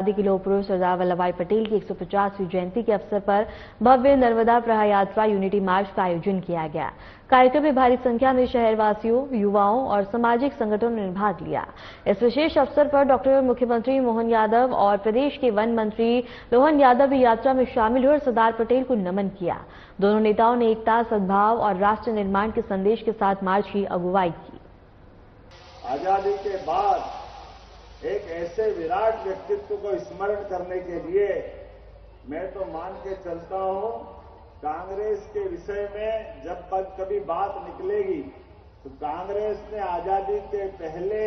आजादी के लौह पुरुष सरदार वल्लभ भाई पटेल की 150वीं जयंती के अवसर पर भव्य नर्मदा प्रवाह यात्रा यूनिटी मार्च का आयोजन किया गया। कार्यक्रम में भारी संख्या में शहरवासियों, युवाओं और सामाजिक संगठनों ने भाग लिया। इस विशेष अवसर पर डॉक्टर मुख्यमंत्री मोहन यादव और प्रदेश के वन मंत्री रोहन यादव भी यात्रा में शामिल हुए और सरदार पटेल को नमन किया। दोनों नेताओं ने एकता, सद्भाव और राष्ट्र निर्माण के संदेश के साथ मार्च की अगुवाई की। आजादी के बाद एक ऐसे विराट व्यक्तित्व को स्मरण करने के लिए मैं तो मान के चलता हूं, कांग्रेस के विषय में जब तक कभी बात निकलेगी तो कांग्रेस ने आजादी के पहले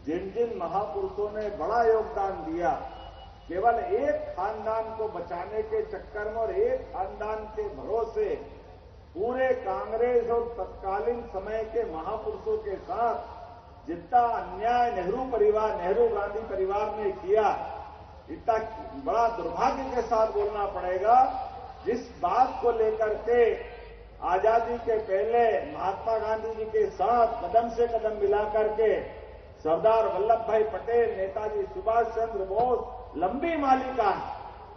जिन जिन महापुरुषों ने बड़ा योगदान दिया, केवल एक खानदान को बचाने के चक्कर में और एक खानदान के भरोसे पूरे कांग्रेस और तत्कालीन समय के महापुरुषों के साथ जितना अन्याय नेहरू गांधी परिवार ने किया, इतना बड़ा दुर्भाग्य के साथ बोलना पड़ेगा। जिस बात को लेकर के आजादी के पहले महात्मा गांधी जी के साथ कदम से कदम मिला करके सरदार वल्लभ भाई पटेल, नेताजी सुभाष चंद्र बोस लंबी मालिका है,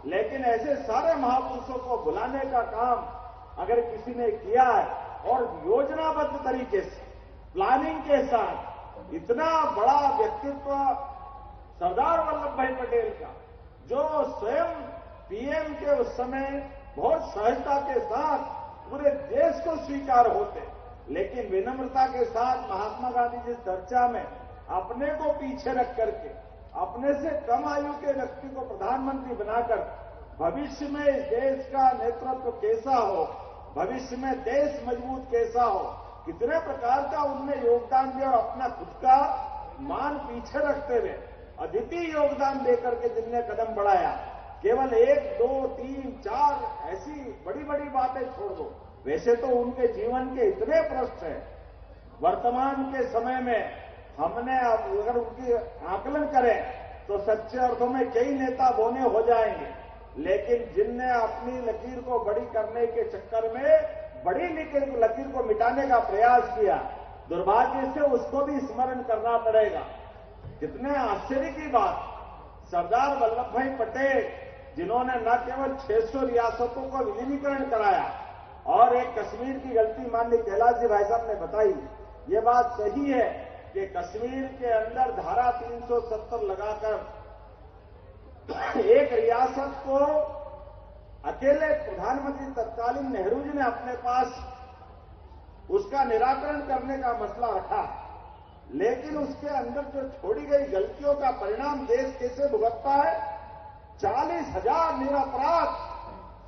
लेकिन ऐसे सारे महापुरुषों को बुलाने का काम अगर किसी ने किया है और योजनाबद्ध तरीके से प्लानिंग के साथ इतना बड़ा व्यक्तित्व सरदार वल्लभ भाई पटेल का, जो स्वयं पीएम के उस समय बहुत सहजता के साथ पूरे देश को स्वीकार होते, लेकिन विनम्रता के साथ महात्मा गांधी जी चर्चा में अपने को पीछे रख करके अपने से कम आयु के व्यक्ति को प्रधानमंत्री बनाकर भविष्य में इस देश का नेतृत्व कैसा हो, भविष्य में देश मजबूत कैसा हो, कितने प्रकार का उनने योगदान दिया और अपना खुद का मान पीछे रखते हुए अद्वितीय योगदान देकर के जिनने कदम बढ़ाया, केवल 1, 2, 3, 4 ऐसी बड़ी बड़ी बातें छोड़ दो, वैसे तो उनके जीवन के इतने प्रश्न हैं। वर्तमान के समय में हमने अगर उनकी आकलन करें तो सच्चे अर्थों में कई नेता बोने हो जाएंगे, लेकिन जिनने अपनी लकीर को बड़ी करने के चक्कर में बड़ी लकीर को मिटाने का प्रयास किया, दुर्भाग्य से उसको भी स्मरण करना पड़ेगा। कितने आश्चर्य की बात, सरदार वल्लभ भाई पटेल जिन्होंने न केवल 600 रियासतों को विलीनीकरण कराया और एक कश्मीर की गलती माननीय कैलाश जी भाई साहब ने बताई, ये बात सही है कि कश्मीर के अंदर धारा 370 लगाकर एक रियासत को अकेले प्रधानमंत्री तत्कालीन नेहरू जी ने अपने पास उसका निराकरण करने का मसला रखा, लेकिन उसके अंदर जो छोड़ी गई गलतियों का परिणाम देश कैसे भुगतता है। 40,000 निरपराध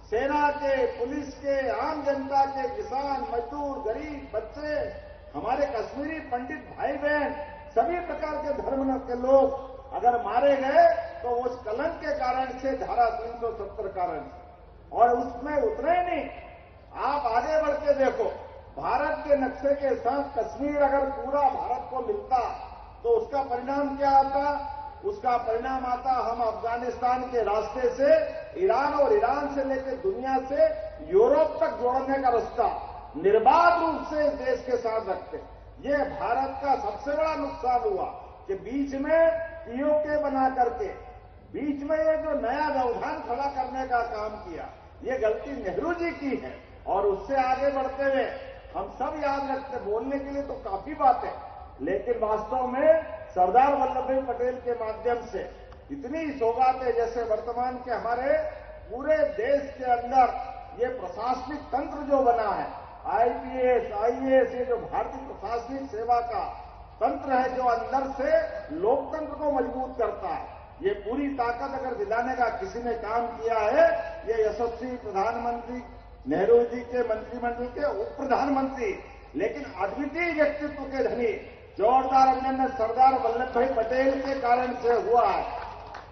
सेना के, पुलिस के, आम जनता के, किसान, मजदूर, गरीब, बच्चे, हमारे कश्मीरी पंडित भाई बहन, सभी प्रकार के धर्म के लोग अगर मारे गए तो उस कलंक के कारण से धारा 370 कारण से, और उसमें उतरे नहीं। आप आगे बढ़ के देखो, भारत के नक्शे के साथ कश्मीर अगर पूरा भारत को मिलता तो उसका परिणाम क्या आता? उसका परिणाम आता हम अफगानिस्तान के रास्ते से ईरान और ईरान से लेकर दुनिया से यूरोप तक जोड़ने का रास्ता निर्बाध रूप से इस देश के साथ रखते। ये भारत का सबसे बड़ा नुकसान हुआ कि बीच में पीओके बना करके बीच में ये जो नया व्यवधान खड़ा करने का काम किया, ये गलती नेहरू जी की है। और उससे आगे बढ़ते हुए हम सब याद रखते, बोलने के लिए तो काफी बात है, लेकिन वास्तव में सरदार वल्लभ भाई पटेल के माध्यम से इतनी सौगातें, जैसे वर्तमान के हमारे पूरे देश के अंदर ये प्रशासनिक तंत्र जो बना है, आईपीएस, आईएएस, ये जो भारतीय प्रशासनिक सेवा का तंत्र है, जो अंदर से लोकतंत्र को मजबूत करता है, ये पूरी ताकत अगर दिलाने का किसी ने काम किया है, ये यशस्वी प्रधानमंत्री नेहरू जी के मंत्रिमंडल के उप प्रधानमंत्री, लेकिन अद्वितीय व्यक्तित्व के धनी जोरदार अभिनंदन सरदार वल्लभ भाई पटेल के कारण से हुआ है।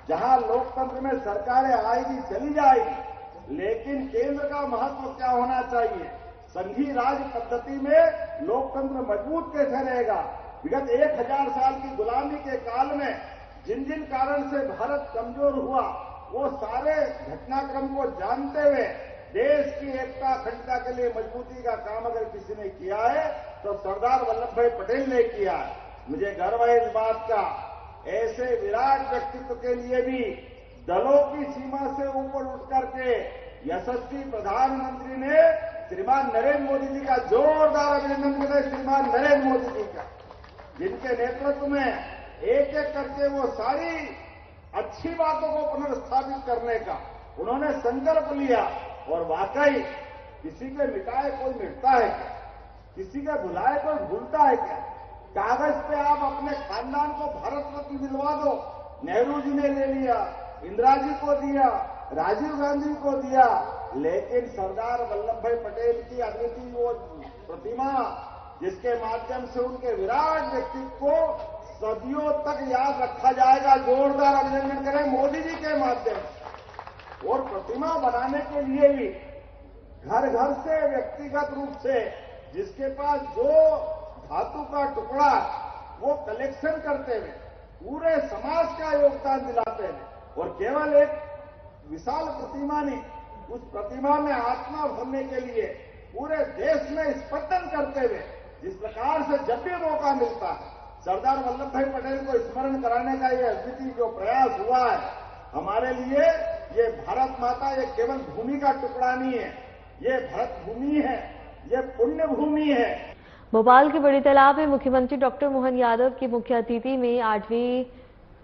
जहां लोकतंत्र में सरकारें आएगी चली जाएगी, लेकिन केंद्र का महत्व क्या होना चाहिए? संघीय राज पद्धति में लोकतंत्र मजबूत कैसे रहेगा? विगत 1000 साल की गुलामी के काल में जिन जिन कारण से भारत कमजोर हुआ, वो सारे घटनाक्रम को जानते हुए देश की एकता अखंडता के लिए मजबूती का काम अगर किसी ने किया है तो सरदार वल्लभ भाई पटेल ने किया है। मुझे गर्व है इस बात का। ऐसे विराट व्यक्तित्व के लिए भी दलों की सीमा से ऊपर उठ करके यशस्वी प्रधानमंत्री ने श्रीमान नरेंद्र मोदी जी का जोरदार अभिनंदन करें। श्रीमान नरेंद्र मोदी जी का, जिनके नेतृत्व में एक एक करके वो सारी अच्छी बातों को पुनर्स्थापित करने का उन्होंने संकल्प लिया। और वाकई किसी के मिटाए कोई मिटता है क्या? किसी का भुलाए कोई भूलता है क्या? कागज पे आप अपने खानदान को भारत रत्न दिलवा दो। नेहरू जी ने ले लिया, इंदिरा जी को दिया, राजीव गांधी को दिया, लेकिन सरदार वल्लभ भाई पटेल की अद्वितीय वो प्रतिमा, जिसके माध्यम से उनके विराट व्यक्तित्व को सदियों तक याद रखा जाएगा। जोरदार अभिनंदन करें मोदी जी के माध्यम से। और प्रतिमा बनाने के लिए भी घर घर से व्यक्तिगत रूप से जिसके पास जो धातु का टुकड़ा वो कलेक्शन करते हुए पूरे समाज का योगदान दिलाते हैं। और केवल एक विशाल प्रतिमा नहीं, उस प्रतिमा में आत्मा भरने के लिए पूरे देश में स्पंदन करते हुए जिस प्रकार से जब भी मौका मिलता है सरदार वल्लभ भाई पटेल को स्मरण कराने का ये अद्वितीय जो प्रयास हुआ है, हमारे लिए ये भारत माता ये केवल भूमि का टुकड़ा नहीं है, ये भारत भूमि है, ये पुण्य भूमि है। भोपाल के बड़े तालाब में मुख्यमंत्री डॉक्टर मोहन यादव की मुख्य अतिथि में 8वीं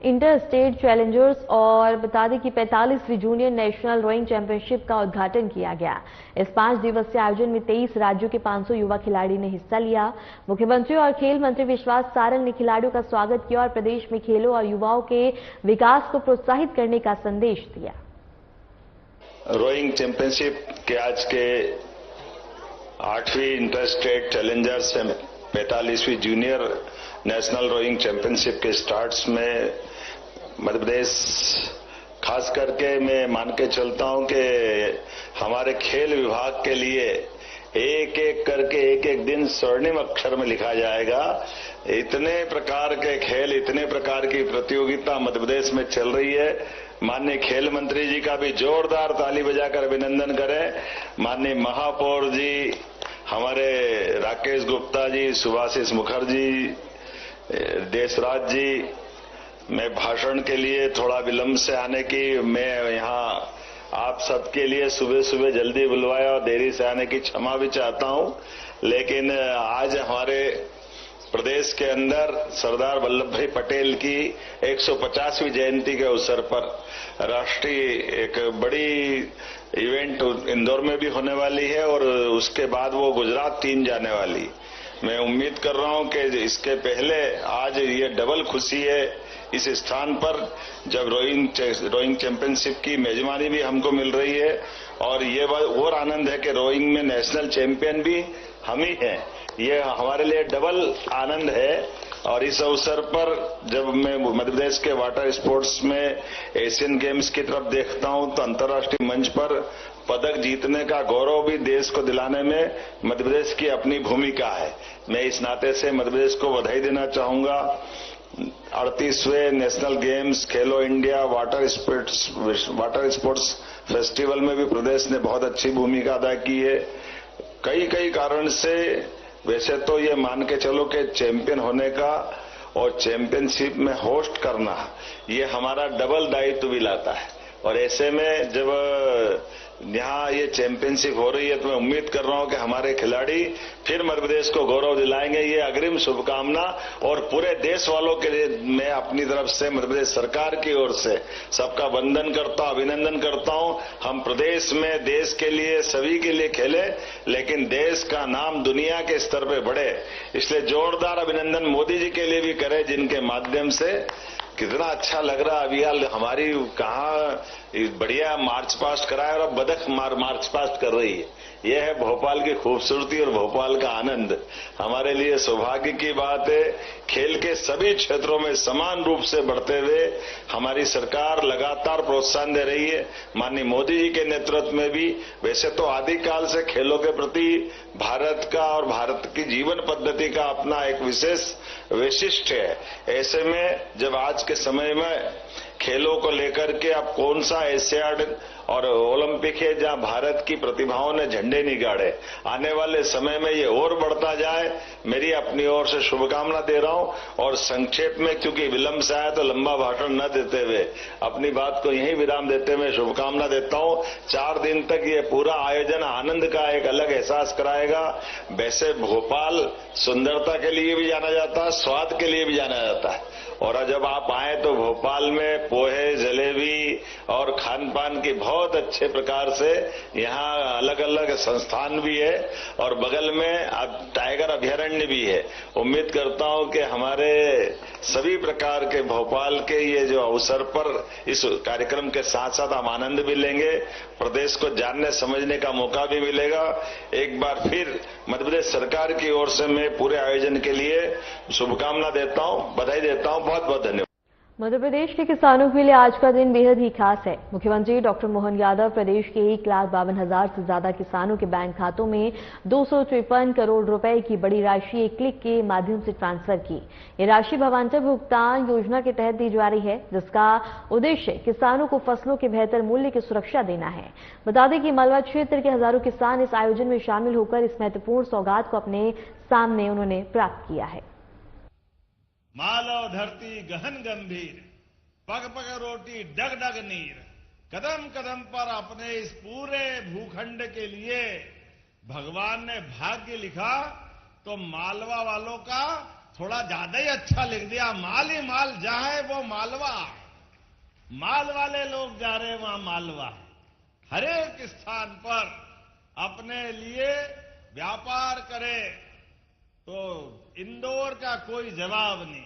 इंटर स्टेट चैलेंजर्स और बता दें कि 45वीं जूनियर नेशनल रोइंग चैंपियनशिप का उद्घाटन किया गया। इस 5 दिवसीय आयोजन में 23 राज्यों के 500 युवा खिलाड़ी ने हिस्सा लिया। मुख्यमंत्री और खेल मंत्री विश्वास सारंग ने खिलाड़ियों का स्वागत किया और प्रदेश में खेलों और युवाओं के विकास को प्रोत्साहित करने का संदेश दिया। रोइंग चैंपियनशिप के आज के 8वीं इंटर स्टेट चैलेंजर्स 45वीं जूनियर नेशनल रोइंग चैंपियनशिप के स्टार्ट्स में मध्य प्रदेश खास करके मैं मान के चलता हूं कि हमारे खेल विभाग के लिए एक एक करके एक एक दिन स्वर्णिम अक्षर में लिखा जाएगा। इतने प्रकार के खेल, इतने प्रकार की प्रतियोगिता मध्य प्रदेश में चल रही है। माननीय खेल मंत्री जी का भी जोरदार ताली बजाकर अभिनंदन करें। माननीय महापौर जी, हमारे राकेश गुप्ता जी, सुभाषिष मुखर्जी, देशराज जी, मैं भाषण के लिए थोड़ा विलंब से आने की, मैं यहाँ आप सबके लिए सुबह सुबह जल्दी बुलवाया और देरी से आने की क्षमा भी चाहता हूं। लेकिन आज हमारे प्रदेश के अंदर सरदार वल्लभ भाई पटेल की 150वीं जयंती के अवसर पर राष्ट्रीय एक बड़ी इवेंट इंदौर में भी होने वाली है और उसके बाद वो गुजरात टीम जाने वाली। मैं उम्मीद कर रहा हूं कि इसके पहले आज ये डबल खुशी है इस स्थान पर जब रोइंग चैंपियनशिप की मेजबानी भी हमको मिल रही है और ये और आनंद है कि रोइंग में नेशनल चैंपियन भी हम ही हैं। ये हमारे लिए डबल आनंद है। और इस अवसर पर जब मैं मध्य प्रदेश के वाटर स्पोर्ट्स में एशियन गेम्स की तरफ देखता हूं तो अंतर्राष्ट्रीय मंच पर पदक जीतने का गौरव भी देश को दिलाने में मध्य प्रदेश की अपनी भूमिका है। मैं इस नाते से मध्य प्रदेश को बधाई देना चाहूंगा। 38वें नेशनल गेम्स, खेलो इंडिया, वाटर स्पोर्ट्स फेस्टिवल में भी प्रदेश ने बहुत अच्छी भूमिका अदा की है। कई कारण से वैसे तो ये मान के चलो कि चैंपियन होने का और चैंपियनशिप में होस्ट करना ये हमारा डबल दायित्व भी लाता है। और ऐसे में जब यहाँ ये चैंपियनशिप हो रही है तो मैं उम्मीद कर रहा हूं कि हमारे खिलाड़ी फिर मध्य प्रदेश को गौरव दिलाएंगे। ये अग्रिम शुभकामना और पूरे देश वालों के लिए मैं अपनी तरफ से मध्य प्रदेश सरकार की ओर से सबका वंदन करता हूं, अभिनंदन करता हूं। हम प्रदेश में देश के लिए, सभी के लिए खेले, लेकिन देश का नाम दुनिया के स्तर पे बढ़े, इसलिए जोरदार अभिनंदन मोदी जी के लिए भी करें, जिनके माध्यम से कितना अच्छा लग रहा है। अभी हमारी कहाँ बढ़िया मार्च पास्ट करा है और अब बदख मार्च पास्ट कर रही है। यह है भोपाल की खूबसूरती और भोपाल का आनंद। हमारे लिए सौभाग्य की बात है। खेल के सभी क्षेत्रों में समान रूप से बढ़ते हुए हमारी सरकार लगातार प्रोत्साहन दे रही है। माननीय मोदी जी के नेतृत्व में भी वैसे तो आदिकाल से खेलों के प्रति भारत का और भारत की जीवन पद्धति का अपना एक विशेष वैशिष्ट है। ऐसे में जब आज के समय में खेलों को लेकर के अब कौन सा एशियाड और ओलंपिक है जहां भारत की प्रतिभाओं ने झंडे नहीं गाड़े। आने वाले समय में ये और बढ़ता जाए, मेरी अपनी ओर से शुभकामना दे रहा हूं। और संक्षेप में, क्योंकि विलंब से आया तो लंबा भाषण न देते हुए अपनी बात को यहीं विराम देते हुए शुभकामना देता हूं। 4 दिन तक ये पूरा आयोजन आनंद का एक अलग एहसास कराएगा। वैसे भोपाल सुंदरता के लिए भी जाना जाता है, स्वाद के लिए भी जाना जाता है, और जब आप आए तो भोपाल में पोहे, जलेबी और खान पान की बहुत अच्छे प्रकार से यहाँ अलग अलग संस्थान भी है, और बगल में अब टाइगर अभयारण्य भी है। उम्मीद करता हूं कि हमारे सभी प्रकार के भोपाल के ये जो अवसर पर इस कार्यक्रम के साथ साथ हम आनंद भी लेंगे, प्रदेश को जानने समझने का मौका भी मिलेगा। एक बार फिर मध्य प्रदेश सरकार की ओर से मैं पूरे आयोजन के लिए शुभकामना देता हूं, बधाई देता हूं। बहुत बहुत धन्यवाद। मध्य प्रदेश के किसानों के लिए आज का दिन बेहद ही खास है। मुख्यमंत्री डॉक्टर मोहन यादव प्रदेश के 1,52,000 से ज्यादा किसानों के बैंक खातों में 253 करोड़ रुपए की बड़ी राशि एक क्लिक के माध्यम से ट्रांसफर की। ये राशि भावांतर भुगतान योजना के तहत दी जा रही है, जिसका उद्देश्य किसानों को फसलों के बेहतर मूल्य की सुरक्षा देना है। बता दें कि मालवा क्षेत्र के हजारों किसान इस आयोजन में शामिल होकर इस महत्वपूर्ण सौगात को अपने सामने उन्होंने प्राप्त किया है। मालव धरती गहन गंभीर, पग पग रोटी डग डग नीर, कदम कदम पर अपने इस पूरे भूखंड के लिए भगवान ने भाग्य लिखा तो मालवा वालों का थोड़ा ज्यादा ही अच्छा लिख दिया। माल ही माल, जहां है वो मालवा, माल वाले लोग जा रहे हैं वहां मालवा। हर एक स्थान पर अपने लिए व्यापार करे तो इंदौर का कोई जवाब नहीं।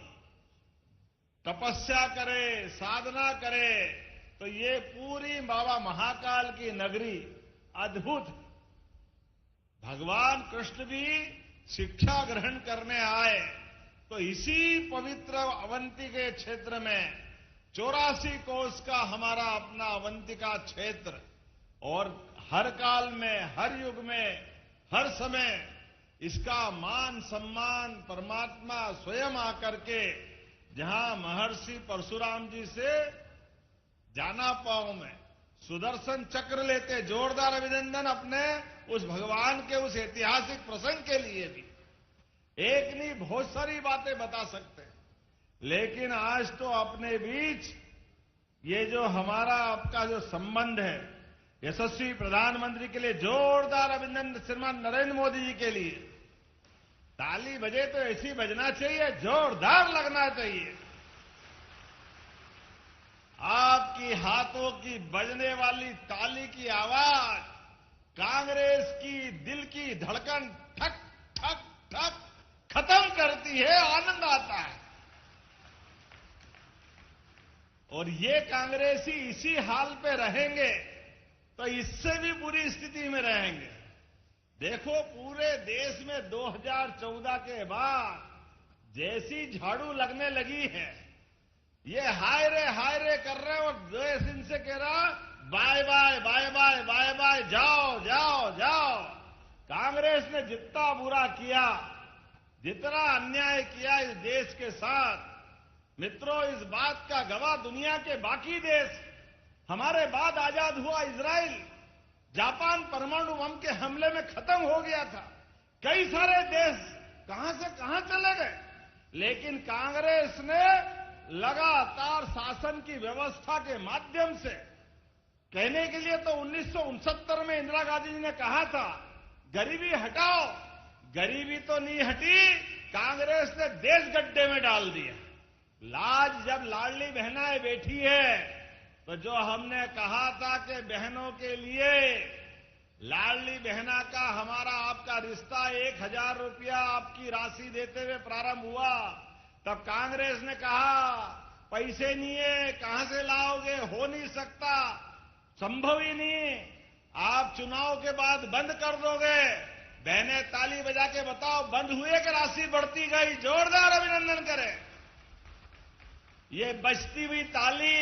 तपस्या करे, साधना करे तो ये पूरी बाबा महाकाल की नगरी अद्भुत। भगवान कृष्ण भी शिक्षा ग्रहण करने आए तो इसी पवित्र अवंती के क्षेत्र में 84 कोस का हमारा अपना अवंतिका क्षेत्र, और हर काल में, हर युग में, हर समय इसका मान सम्मान परमात्मा स्वयं आकर के, जहां महर्षि परशुराम जी से जाना पाओ में सुदर्शन चक्र लेते, जोरदार अभिनंदन अपने उस भगवान के उस ऐतिहासिक प्रसंग के लिए भी। एक नहीं, बहुत सारी बातें बता सकते हैं, लेकिन आज तो अपने बीच ये जो हमारा आपका जो संबंध है, यशस्वी प्रधानमंत्री के लिए जोरदार अभिनंदन। श्रीमान नरेंद्र मोदी जी के लिए ताली बजे तो ऐसी बजना चाहिए, जोरदार लगना चाहिए। आपकी हाथों की बजने वाली ताली की आवाज कांग्रेस की दिल की धड़कन ठक ठक ठक खत्म करती है, आनंद आता है। और ये कांग्रेसी इसी हाल पे रहेंगे तो इससे भी बुरी स्थिति में रहेंगे। देखो, पूरे देश में 2014 के बाद जैसी झाड़ू लगने लगी है, ये हाय रे कर रहे हैं और देश इनसे कह रहा bye bye bye bye bye bye, जाओ जाओ जाओ। कांग्रेस ने जितना बुरा किया, जितना अन्याय किया इस देश के साथ, मित्रों, इस बात का गवाह दुनिया के बाकी देश। हमारे बाद आजाद हुआ इजराइल, जापान परमाणु बम के हमले में खत्म हो गया था। कई सारे देश कहां से कहां चले गए, लेकिन कांग्रेस ने लगातार शासन की व्यवस्था के माध्यम से, कहने के लिए तो 1969 में इंदिरा गांधी जी ने कहा था गरीबी हटाओ, गरीबी तो नहीं हटी, कांग्रेस ने देश गड्ढे में डाल दिया। लाज जब लाडली बहनाएं बैठी है तो जो हमने कहा था कि बहनों के लिए लाडली बहना का हमारा आपका रिश्ता 1,000 रुपया आपकी राशि देते हुए प्रारंभ हुआ, तब कांग्रेस ने कहा पैसे नहीं है, कहां से लाओगे, हो नहीं सकता, संभव ही नहीं, आप चुनाव के बाद बंद कर दोगे। बहनें ताली बजा के बताओ, बंद हुए कि राशि बढ़ती गई? जोरदार अभिनंदन करें। ये बजती हुई ताली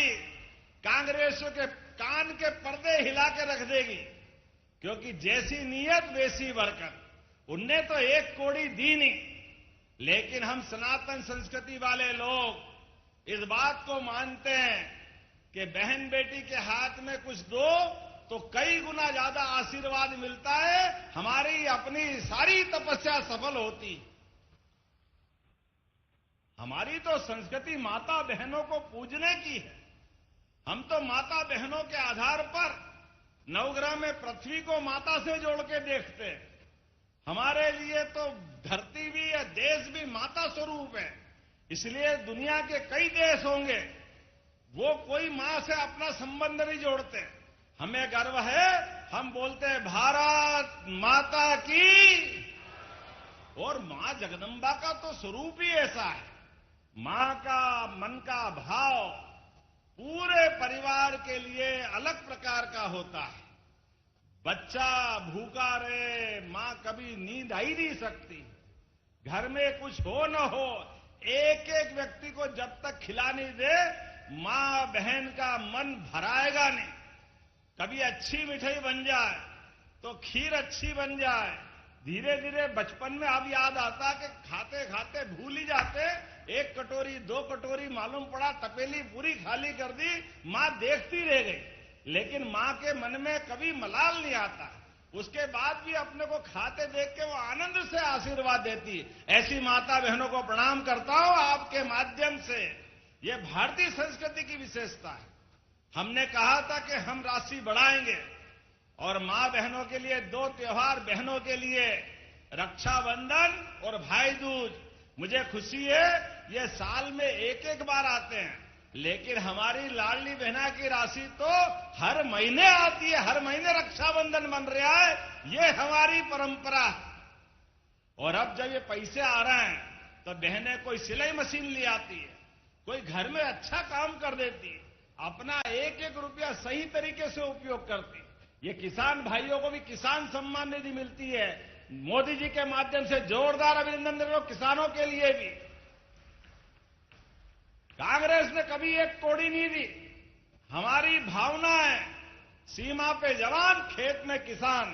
कांग्रेस के कान के पर्दे हिला के रख देगी, क्योंकि जैसी नीयत वैसी बरकत। उनने तो एक कौड़ी दी नहीं, लेकिन हम सनातन संस्कृति वाले लोग इस बात को मानते हैं कि बहन बेटी के हाथ में कुछ दो तो कई गुना ज्यादा आशीर्वाद मिलता है, हमारी अपनी सारी तपस्या सफल होती। हमारी तो संस्कृति माता बहनों को पूजने की है। हम तो माता बहनों के आधार पर नवग्रह में पृथ्वी को माता से जोड़ के देखते हैं। हमारे लिए तो धरती भी है, देश भी माता स्वरूप है। इसलिए दुनिया के कई देश होंगे, वो कोई मां से अपना संबंध नहीं जोड़ते। हमें गर्व है, हम बोलते हैं भारत माता की। और मां जगदंबा का तो स्वरूप ही ऐसा है। मां का मन का भाव पूरे परिवार के लिए अलग प्रकार का होता है। बच्चा भूखा रहे, मां कभी नींद आ ही नहीं सकती। घर में कुछ हो न हो, एक एक व्यक्ति को जब तक खिला नहीं दे, मां बहन का मन भराएगा नहीं। कभी अच्छी मिठाई बन जाए तो खीर अच्छी बन जाए, धीरे धीरे बचपन में अब याद आता कि खाते खाते भूल ही जाते। एक कटोरी दो कटोरी मालूम पड़ा तपेली पूरी खाली कर दी, मां देखती रह गई। लेकिन मां के मन में कभी मलाल नहीं आता। उसके बाद भी अपने को खाते देख के वो आनंद से आशीर्वाद देती। ऐसी माता बहनों को प्रणाम करता हूं आपके माध्यम से। ये भारतीय संस्कृति की विशेषता है। हमने कहा था कि हम राशि बढ़ाएंगे और मां बहनों के लिए दो त्योहार, बहनों के लिए रक्षाबंधन और भाई दूज। मुझे खुशी है ये साल में एक एक बार आते हैं, लेकिन हमारी लाडली बहना की राशि तो हर महीने आती है। हर महीने रक्षाबंधन बन रहा है, ये हमारी परंपरा है। और अब जब ये पैसे आ रहे हैं तो बहनें कोई सिलाई मशीन ले आती है, कोई घर में अच्छा काम कर देती है, अपना एक एक रुपया सही तरीके से उपयोग करती। ये किसान भाइयों को भी किसान सम्मान निधि मिलती है। मोदी जी के माध्यम से जोरदार अभिनंदन दे रहा हूं किसानों के लिए भी। कांग्रेस ने कभी एक तोड़ी नहीं दी। हमारी भावना है सीमा पे जवान, खेत में किसान,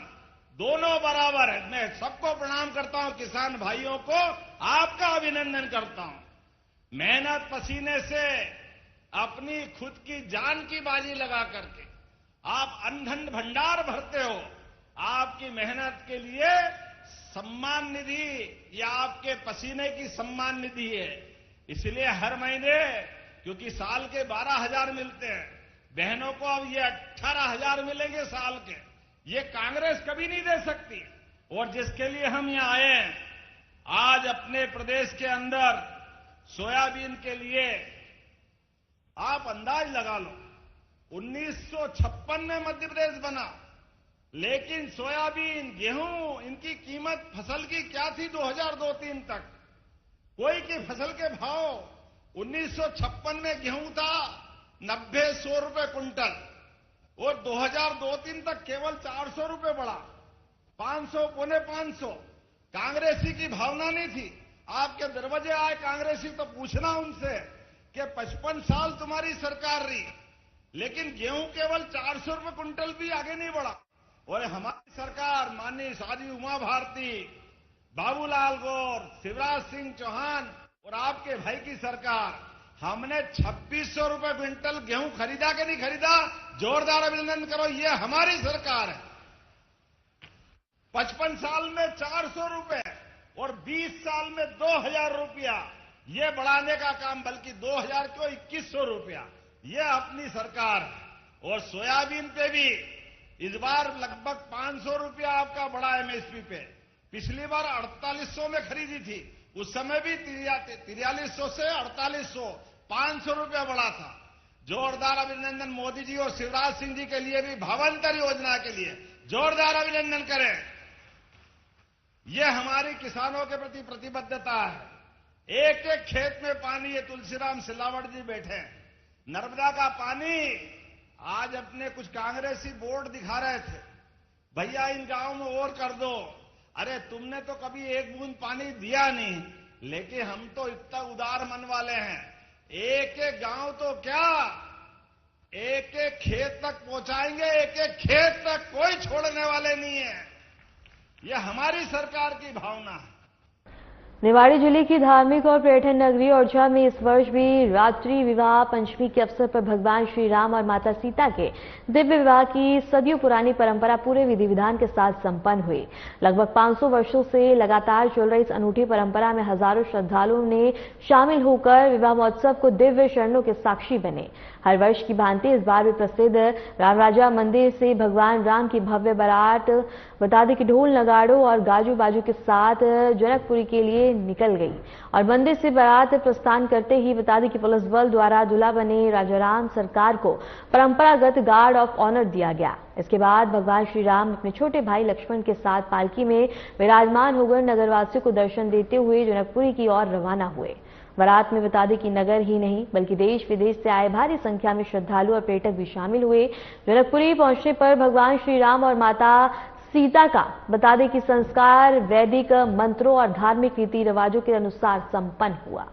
दोनों बराबर है। मैं सबको प्रणाम करता हूं, किसान भाइयों को आपका अभिनंदन करता हूं। मेहनत पसीने से अपनी खुद की जान की बाजी लगा करके आप अन्न भंडार भरते हो। आपकी मेहनत के लिए सम्मान निधि या आपके पसीने की सम्मान निधि है। इसलिए हर महीने, क्योंकि साल के 12,000 मिलते हैं, बहनों को अब ये 18,000 मिलेंगे साल के। ये कांग्रेस कभी नहीं दे सकती। और जिसके लिए हम यहां आए हैं, आज अपने प्रदेश के अंदर सोयाबीन के लिए आप अंदाज लगा लो, 1956 में मध्य प्रदेश बना, लेकिन सोयाबीन, गेहूं, इनकी कीमत फसल की क्या थी 2002-03 तक? कोई की फसल के भाव 1956 में गेहूं था 90-100 रुपए कुंटल, और 2002-03 तक केवल 400 रुपए बढ़ा, 500, 550। कांग्रेसी की भावना नहीं थी। आपके दरवाजे आए कांग्रेसी तो पूछना उनसे कि 55 साल तुम्हारी सरकार रही, लेकिन गेहूं केवल 400 रुपए कुंटल भी आगे नहीं बढ़ा। और हमारी सरकार, माननीय साध्वी उमा भारती, बाबूलाल गौर, शिवराज सिंह चौहान और आपके भाई की सरकार, हमने 2600 रुपए क्विंटल गेहूं खरीदा कि नहीं खरीदा? जोरदार अभिनंदन करो, ये हमारी सरकार है। 55 साल में 400 रुपए और 20 साल में 2000 रुपया, ये बढ़ाने का काम, बल्कि 2000 क्यों 2100 रुपया, ये अपनी सरकार है। और सोयाबीन पे भी इस बार लगभग 500 रुपया आपका बढ़ा एमएसपी पे। पिछली बार 4800 में खरीदी थी, उस समय भी 4300 से 4800, 500 रुपया बढ़ा था। जोरदार अभिनंदन मोदी जी और शिवराज सिंह जी के लिए भी, भावांतर योजना के लिए जोरदार अभिनंदन करें। यह हमारी किसानों के प्रति प्रतिबद्धता है। एक एक खेत में पानी, ये तुलसीराम सिलावट जी बैठे हैं, नर्मदा का पानी। आज अपने कुछ कांग्रेसी बोर्ड दिखा रहे थे, भैया इन गांव में और कर दो। अरे तुमने तो कभी एक बूंद पानी दिया नहीं, लेकिन हम तो इतना उदार मन वाले हैं, एक एक गांव तो क्या, एक एक खेत तक पहुंचाएंगे, एक एक खेत तक कोई छोड़ने वाले नहीं है। यह हमारी सरकार की भावना है। निवाड़ी जिले की धार्मिक और पर्यटन नगरी ओरछा में इस वर्ष भी रात्रि विवाह पंचमी के अवसर पर भगवान श्री राम और माता सीता के दिव्य विवाह की सदियों पुरानी परंपरा पूरे विधि विधान के साथ संपन्न हुई। लगभग 500 वर्षों से लगातार चल रही इस अनूठी परंपरा में हजारों श्रद्धालुओं ने शामिल होकर विवाह महोत्सव को दिव्य क्षणों के साक्षी बने। हर वर्ष की भांति इस बार भी प्रसिद्ध रामराजा मंदिर से भगवान राम की भव्य बारात बता दें कि ढोल नगाड़ों और गाजू बाजू के साथ जनकपुरी के लिए निकल गई और मंदिर से बारात प्रस्थान करते ही बता दें कि पुलिस बल द्वारा दूल्हा बने राजाराम सरकार को परंपरागत गार्ड ऑफ ऑनर दिया गया। इसके बाद भगवान श्री राम अपने छोटे भाई लक्ष्मण के साथ पालकी में विराजमान होकर नगरवासियों को दर्शन देते हुए जनकपुरी की ओर रवाना हुए। बारात में बता दें कि नगर ही नहीं बल्कि देश विदेश से आए भारी संख्या में श्रद्धालु और पर्यटक भी शामिल हुए। जनकपुरी पहुंचने पर भगवान श्री राम और माता सीता का बता दें कि संस्कार वैदिक मंत्रों और धार्मिक रीति रिवाजों के अनुसार संपन्न हुआ।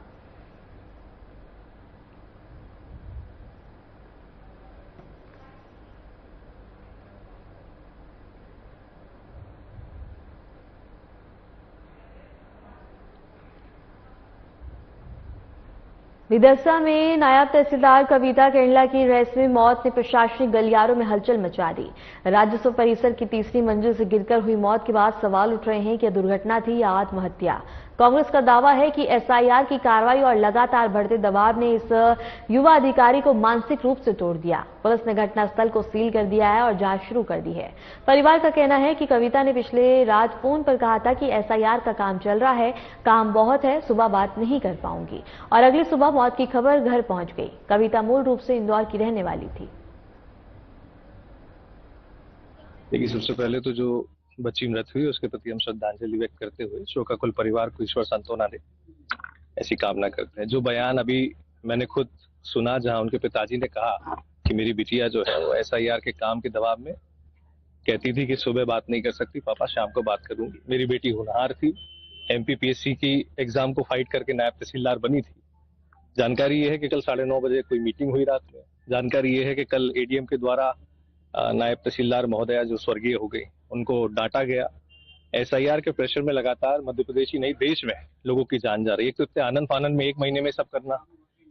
विदर्सा में नायब तहसीलदार कविता केरला की रहस्यमय मौत ने प्रशासनिक गलियारों में हलचल मचा दी। राजस्व परिसर की तीसरी मंजिल से गिरकर हुई मौत के बाद सवाल उठ रहे हैं कि दुर्घटना थी या आत्महत्या। कांग्रेस का दावा है कि एसआईआर की कार्रवाई और लगातार बढ़ते दबाव ने इस युवा अधिकारी को मानसिक रूप से तोड़ दिया। पुलिस ने घटनास्थल को सील कर दिया है और जांच शुरू कर दी है। परिवार का कहना है कि कविता ने पिछले रात फोन पर कहा था कि एसआईआर का काम चल रहा है, काम बहुत है, सुबह बात नहीं कर पाऊंगी और अगली सुबह मौत की खबर घर पहुंच गई। कविता मूल रूप से इंदौर की रहने वाली थी। देखिए, सबसे पहले तो जो बच्ची मृत हुई उसके प्रति हम श्रद्धांजलि व्यक्त करते हुए शोकाकुल परिवार को ईश्वर सांत्वना दे ऐसी कामना करते हैं। जो बयान अभी मैंने खुद सुना जहां उनके पिताजी ने कहा कि मेरी बिटिया जो है वो एसआईआर के काम के दबाव में कहती थी कि सुबह बात नहीं कर सकती पापा, शाम को बात करूंगी। मेरी बेटी होनहार थी, एमपीपीएससी की एग्जाम को फाइट करके नायब तहसीलदार बनी थी। जानकारी ये है कि कल 9:30 बजे कोई मीटिंग हुई रात में। जानकारी ये है कि कल एडीएम के द्वारा नायब तहसीलदार महोदया जो स्वर्गीय हो गई उनको डांटा गया। एसआईआर के प्रेशर में लगातार मध्य प्रदेश ही नहीं देश में लोगों की जान जा रही है। एक तो इतने आनंद फानंद में 1 महीने में सब करना,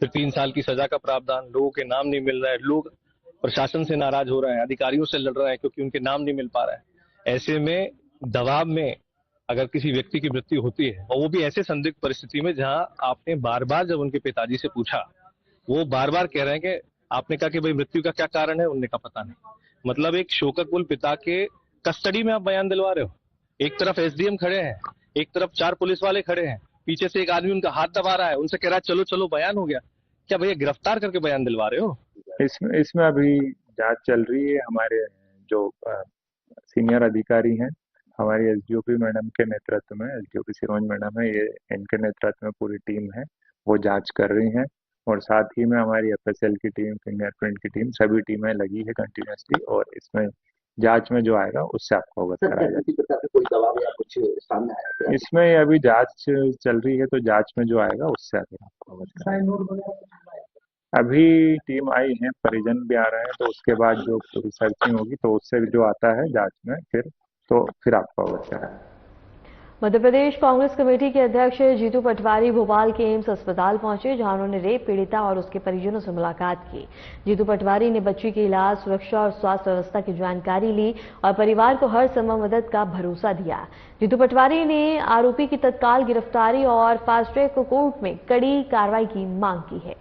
फिर 3 साल की सजा का प्रावधान, लोगों के नाम नहीं मिल रहा है, लोग प्रशासन से नाराज हो रहे हैं, अधिकारियों से लड़ रहे हैं क्योंकि उनके नाम नहीं मिल पा रहा है। ऐसे में दबाव में अगर किसी व्यक्ति की मृत्यु होती है और वो भी ऐसे संदिग्ध परिस्थिति में जहां आपने बार बार जब उनके पिताजी से पूछा, वो बार बार कह रहे हैं कि आपने कहा कि भाई मृत्यु का क्या कारण है, उनने कहा पता नहीं। मतलब एक शोकाकुल पिता के कस्टडी में आप बयान दिलवा रहे हो। एक तरफ एसडीएम खड़े हैं, एक तरफ 4 पुलिस वाले खड़े हैं, पीछे से एक आदमी उनका हाथ दबा रहा है, उनसे कह रहा है चलो चलो बयान हो गया। क्या भैया गिरफ्तार करके बयान दिलवा रहे हो? इसमें अभी जांच चल रही है। हमारे जो सीनियर अधिकारी हैं, हमारी एसडीओपी मैडम के नेतृत्व में, एसडीओपी सिरोंज मैडम है, ये इनके नेतृत्व में पूरी टीम है, वो जांच कर रही हैं। और साथ ही में हमारी एफएसएल की टीम, फिंगरप्रिंट की टीम, सभी टीमें लगी है कंटिन्यूसली। और इसमें जांच में जो आएगा उससे आपको अवगत कराया जाएगा। कोई दबाव या कुछ सामने आया? इसमें अभी जांच चल रही है, तो जांच में जो आएगा उससे आगे आपको अवगत कराया। अभी टीम आई है, परिजन भी आ रहे हैं, तो उसके बाद जो रिसर्चिंग होगी तो उससे जो आता है जांच में फिर आपको अवगत कराया। मध्य प्रदेश कांग्रेस कमेटी के अध्यक्ष जीतू पटवारी भोपाल के एम्स अस्पताल पहुंचे, जहां उन्होंने रेप पीड़िता और उसके परिजनों से मुलाकात की। जीतू पटवारी ने बच्ची के इलाज, सुरक्षा और स्वास्थ्य व्यवस्था की जानकारी ली और परिवार को हर संभव मदद का भरोसा दिया। जीतू पटवारी ने आरोपी की तत्काल गिरफ्तारी और फास्ट ट्रैक कोर्ट में कड़ी कार्रवाई की मांग की है।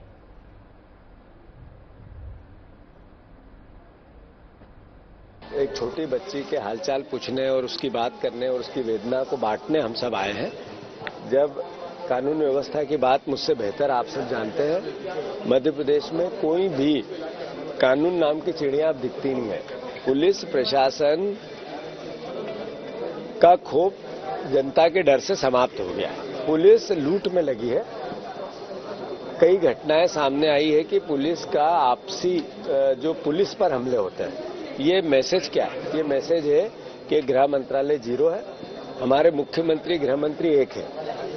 एक छोटी बच्ची के हालचाल पूछने और उसकी बात करने और उसकी वेदना को बांटने हम सब आए हैं। जब कानून व्यवस्था की बात मुझसे बेहतर आप सब जानते हैं, मध्य प्रदेश में कोई भी कानून नाम की चिड़िया अब दिखती नहीं है। पुलिस प्रशासन का खौफ जनता के डर से समाप्त हो गया। पुलिस लूट में लगी है। कई घटनाएं सामने आई है कि पुलिस का आपसी जो पुलिस पर हमले होते हैं। ये मैसेज क्या है? ये मैसेज है कि गृह मंत्रालय 0 है, हमारे मुख्यमंत्री गृह मंत्री 1 है।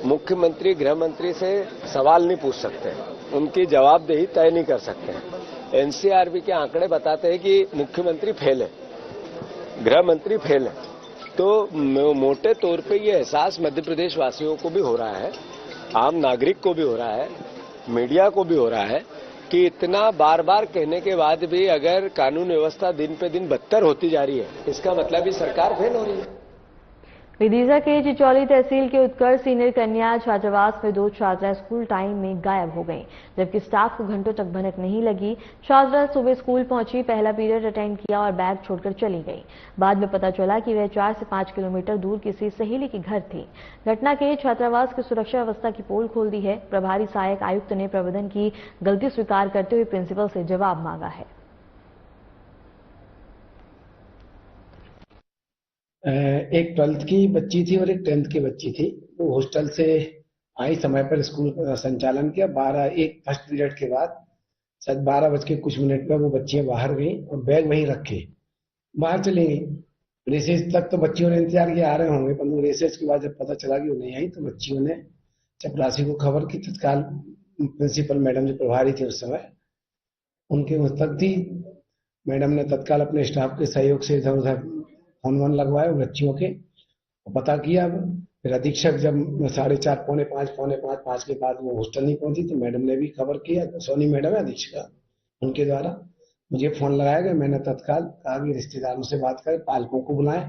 मुख्यमंत्री गृह मंत्री से सवाल नहीं पूछ सकते, उनकी जवाबदेही तय नहीं कर सकते। एनसीआरबी के आंकड़े बताते हैं कि मुख्यमंत्री फेल है, गृह मंत्री फेल है। तो मोटे तौर पे ये एहसास मध्य प्रदेश वासियों को भी हो रहा है, आम नागरिक को भी हो रहा है, मीडिया को भी हो रहा है कि इतना बार बार कहने के बाद भी अगर कानून व्यवस्था दिन पे दिन बदतर होती जा रही है, इसका मतलब ही सरकार फेल हो रही है। विदिशा के चिचौली तहसील के उत्कर्ष सीनियर कन्या छात्रावास में 2 छात्राएं स्कूल टाइम में गायब हो गईं, जबकि स्टाफ को घंटों तक भनक नहीं लगी। छात्रा सुबह स्कूल पहुंची, पहला पीरियड अटेंड किया और बैग छोड़कर चली गई। बाद में पता चला कि वह 4 से 5 किलोमीटर दूर किसी सहेली के घर थी। घटना के छात्रावास की सुरक्षा व्यवस्था की पोल खोल दी है। प्रभारी सहायक आयुक्त ने प्रबंधन की गलती स्वीकार करते हुए प्रिंसिपल से जवाब मांगा है। एक 12th की बच्ची थी और एक 10th की बच्ची थी। वो हॉस्टल से आई, समय पर स्कूल संचालन किया। 1 फर्स्ट पीरियड के बाद शायद 12 बज के कुछ मिनट पर वो बच्चियां बाहर गई और बैग वहीं रखे बाहर चली गई। रेसेस तक तो बच्चियों ने इंतजार किया, आ रहे होंगे, पर रेसेस के बाद जब पता चला कि वो नहीं आई तो बच्चियों ने चपरासी को खबर की। तत्काल प्रिंसिपल मैडम जो प्रभारी थे उस समय, उनके मुस्तक थी। मैडम ने तत्काल अपने स्टाफ के सहयोग से इधर उधर फोन लगवाए बच्चियों के, पता किया। फिर अधीक्षक जब 4:30 पौने 5 के बाद वो हॉस्टल नहीं पहुंची तो मैडम ने भी खबर किया। सोनी मैडम है अधीक्षिका, उनके द्वारा मुझे फोन लगाया गया। मैंने तत्काल कहा कि रिश्तेदारों से बात करें, पालकों को बुलाएं।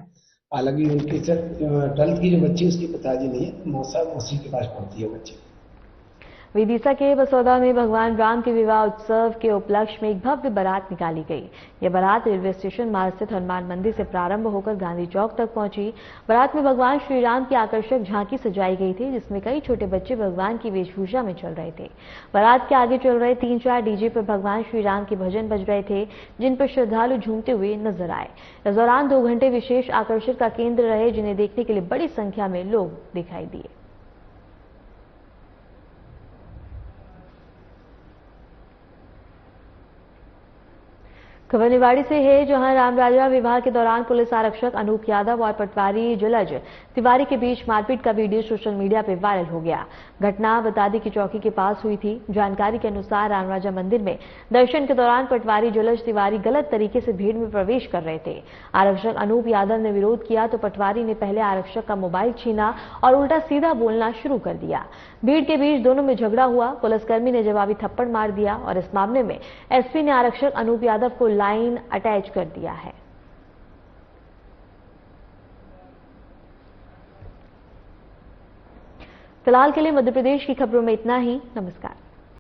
हालांकि उनकी 12th की जो बच्ची उसकी पिताजी नहीं है, मौसा मौसी के पास पढ़ती है बच्ची। विदिशा के बसौदा में भगवान राम के विवाह उत्सव के उपलक्ष्य में एक भव्य बारात निकाली गई। यह बारात रेलवे स्टेशन मार्ग स्थित हनुमान मंदिर से प्रारंभ होकर गांधी चौक तक पहुंची। बारात में भगवान श्री राम की आकर्षक झांकी सजाई गई थी, जिसमें कई छोटे बच्चे भगवान की वेशभूषा में चल रहे थे। बारात के आगे चल रहे 3-4 डीजे पर भगवान श्री राम के भजन बज रहे थे, जिन पर श्रद्धालु झूमते हुए नजर आए। इस दौरान 2 घंटे विशेष आकर्षण का केंद्र रहे, जिन्हें देखने के लिए बड़ी संख्या में लोग दिखाई दिए। खबर निवाड़ी से है, जहां रामराजा विवाह के दौरान पुलिस आरक्षक अनूप यादव और पटवारी जलज तिवारी के बीच मारपीट का वीडियो सोशल मीडिया पर वायरल हो गया। घटना बतादी की चौकी के पास हुई थी। जानकारी के अनुसार रामराजा मंदिर में दर्शन के दौरान पटवारी जलज तिवारी गलत तरीके से भीड़ में प्रवेश कर रहे थे। आरक्षक अनूप यादव ने विरोध किया तो पटवारी ने पहले आरक्षक का मोबाइल छीना और उल्टा सीधा बोलना शुरू कर दिया। भीड़ के बीच दोनों में झगड़ा हुआ। पुलिसकर्मी ने जवाबी थप्पड़ मार दिया और इस मामले में एसपी ने आरक्षक अनूप यादव को लाइन अटैच कर दिया है। फिलहाल के लिए मध्य प्रदेश की खबरों में इतना ही। नमस्कार।